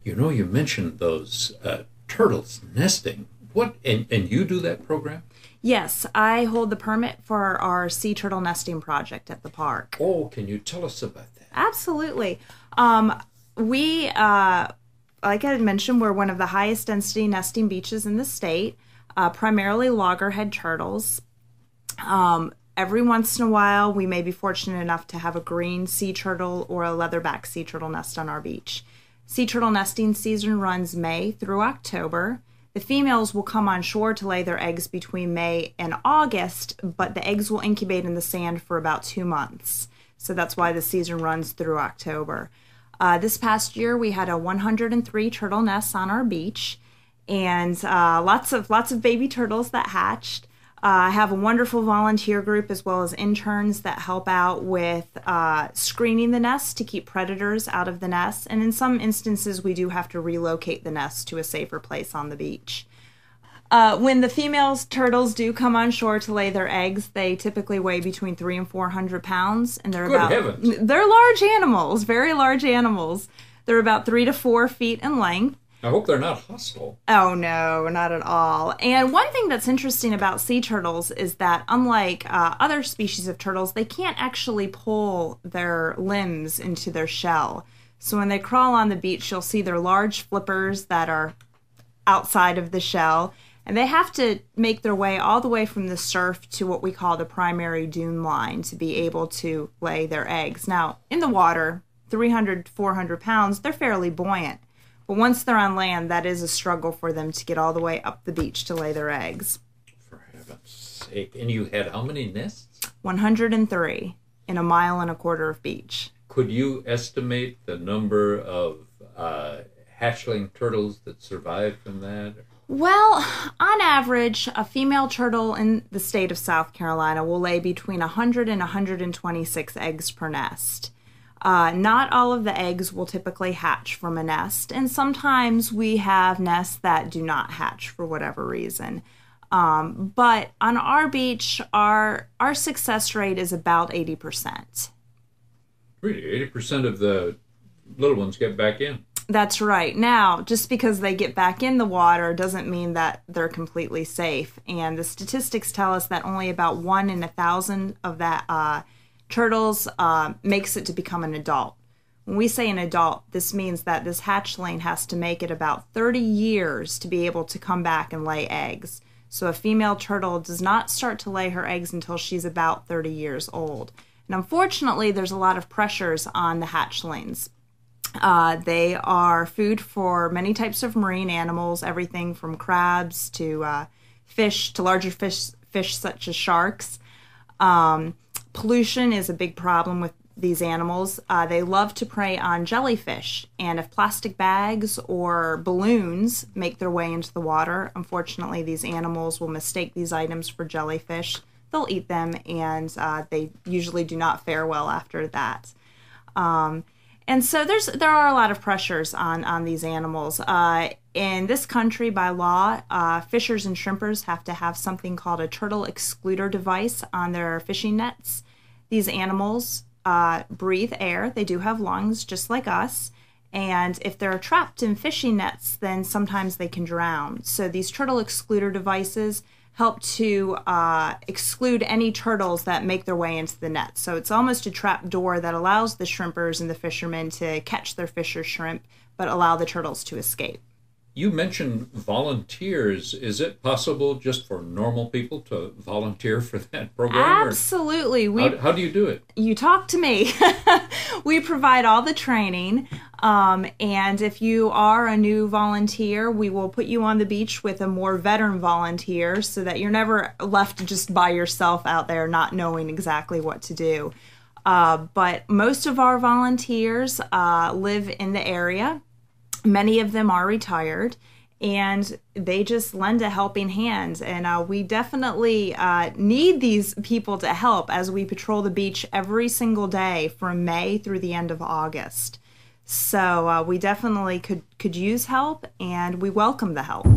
You know, you mentioned those turtles nesting. What, and you do that program? Yes, I hold the permit for our sea turtle nesting project at the park. Oh, can you tell us about that? Absolutely. We, like I had mentioned, we're one of the highest density nesting beaches in the state, primarily loggerhead turtles. Every once in a while, we may be fortunate enough to have a green sea turtle or a leatherback sea turtle nest on our beach. Sea turtle nesting season runs May through October. The females will come on shore to lay their eggs between May and August, but the eggs will incubate in the sand for about 2 months. So that's why the season runs through October. This past year, we had 103 turtle nests on our beach, and lots of baby turtles that hatched. I have a wonderful volunteer group as well as interns that help out with screening the nests to keep predators out of the nests. And in some instances, we do have to relocate the nests to a safer place on the beach. When the female turtles do come on shore to lay their eggs, they typically weigh between 300 and 400 pounds. And they're they're large animals, very large animals. They're about 3 to 4 feet in length. I hope they're not hostile. Oh, no, not at all. And one thing that's interesting about sea turtles is that unlike other species of turtles, they can't actually pull their limbs into their shell. So when they crawl on the beach, you'll see their large flippers that are outside of the shell. And they have to make their way all the way from the surf to what we call the primary dune line to be able to lay their eggs. Now, in the water, 300, 400 pounds, they're fairly buoyant. But once they're on land, that is a struggle for them to get all the way up the beach to lay their eggs. For heaven's sake. And you had how many nests? 103 in a 1.25 miles of beach. Could you estimate the number of hatchling turtles that survived from that? Well, on average, a female turtle in the state of South Carolina will lay between 100 and 126 eggs per nest. Not all of the eggs will typically hatch from a nest, and sometimes we have nests that do not hatch for whatever reason. But on our beach, our success rate is about 80%. Really? 80% of the little ones get back in? That's right. Now, just because they get back in the water doesn't mean that they're completely safe. And the statistics tell us that only about 1 in 1,000 of that turtles makes it to become an adult. When we say an adult, this means that this hatchling has to make it about 30 years to be able to come back and lay eggs. So a female turtle does not start to lay her eggs until she's about 30 years old. And unfortunately, there's a lot of pressures on the hatchlings. They are food for many types of marine animals, everything from crabs to fish, to larger fish such as sharks. Pollution is a big problem with these animals. They love to prey on jellyfish, and if plastic bags or balloons make their way into the water, unfortunately these animals will mistake these items for jellyfish. They'll eat them, and they usually do not fare well after that. And so there are a lot of pressures on these animals. In this country, by law, fishers and shrimpers have to have something called a turtle excluder device on their fishing nets. These animals breathe air. They do have lungs just like us. And if they're trapped in fishing nets, then sometimes they can drown. So these turtle excluder devices help to exclude any turtles that make their way into the net. So it's almost a trap door that allows the shrimpers and the fishermen to catch their fish or shrimp, but allow the turtles to escape. You mentioned volunteers. Is it possible just for normal people to volunteer for that program? Absolutely. How do you do it? You talk to me. We provide all the training. And if you are a new volunteer, we will put you on the beach with a more veteran volunteer so that you're never left just by yourself out there not knowing exactly what to do. But most of our volunteers live in the area. Many of them are retired, and they just lend a helping hand. And we definitely need these people to help as we patrol the beach every single day from May through the end of August. So we definitely could use help, and we welcome the help.